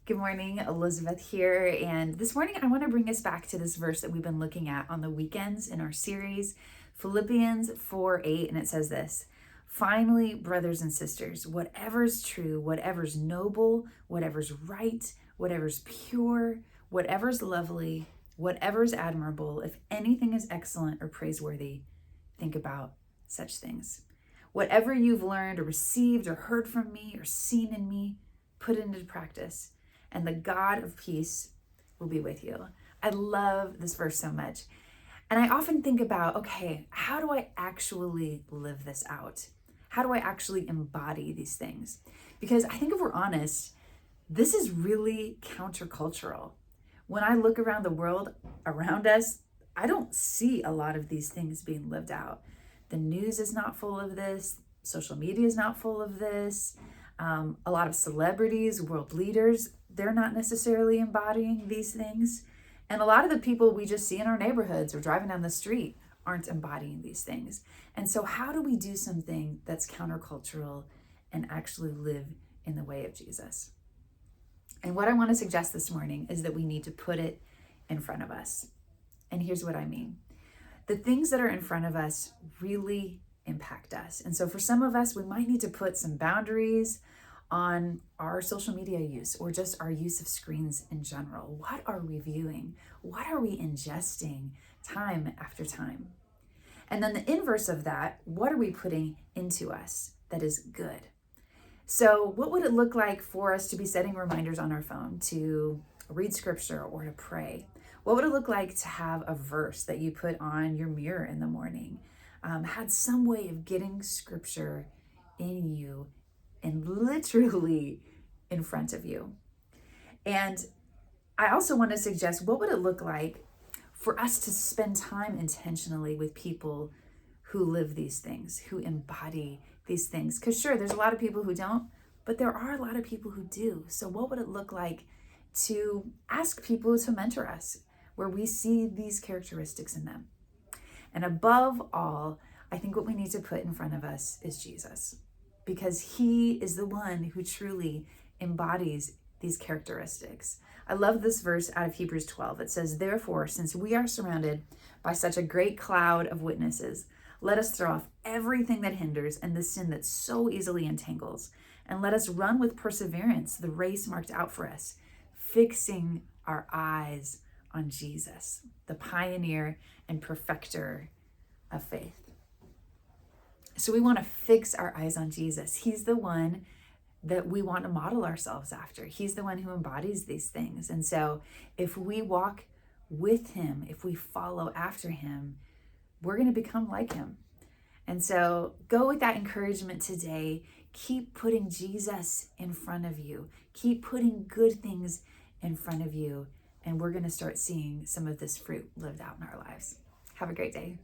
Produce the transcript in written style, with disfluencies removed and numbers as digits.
Good morning, Elizabeth here. And this morning, I want to bring us back to this verse that we've been looking at on the weekends in our series, Philippians 4:8. And it says this: Finally, brothers and sisters, whatever's true, whatever's noble, whatever's right, whatever's pure, whatever's lovely, whatever's admirable, if anything is excellent or praiseworthy, think about such things. Whatever you've learned or received or heard from me or seen in me, put it into practice, and the God of peace will be with you. I love this verse so much. And I often think about, okay, how do I actually live this out? How do I actually embody these things? Because I think if we're honest, this is really countercultural. When I look around the world around us, I don't see a lot of these things being lived out. The news is not full of this. Social media is not full of this. A lot of celebrities, world leaders, they're not necessarily embodying these things. And a lot of the people we just see in our neighborhoods or driving down the street aren't embodying these things. And so how do we do something that's countercultural and actually live in the way of Jesus? And what I want to suggest this morning is that we need to put it in front of us. And here's what I mean. The things that are in front of us really impact us. And so for some of us, we might need to put some boundaries on our social media use or just our use of screens in general. What are we viewing? What are we ingesting time after time? And then the inverse of that, what are we putting into us that is good? So what would it look like for us to be setting reminders on our phone to read scripture or to pray? What would it look like to have a verse that you put on your mirror in the morning? Had some way of getting scripture in you and literally in front of you. And I also want to suggest, what would it look like for us to spend time intentionally with people who live these things, who embody these things? Because sure, there's a lot of people who don't, but there are a lot of people who do. So what would it look like to ask people to mentor us where we see these characteristics in them? And above all, I think what we need to put in front of us is Jesus, because he is the one who truly embodies these characteristics. I love this verse out of Hebrews 12. It says, Therefore, since we are surrounded by such a great cloud of witnesses, let us throw off everything that hinders and the sin that so easily entangles, and let us run with perseverance the race marked out for us, fixing our eyes on Jesus, the pioneer and perfecter of faith. So we want to fix our eyes on Jesus. He's the one that we want to model ourselves after. He's the one who embodies these things. And so if we walk with him, if we follow after him, we're going to become like him. And so go with that encouragement today. Keep putting Jesus in front of you. Keep putting good things in front of you. And we're going to start seeing some of this fruit lived out in our lives. Have a great day.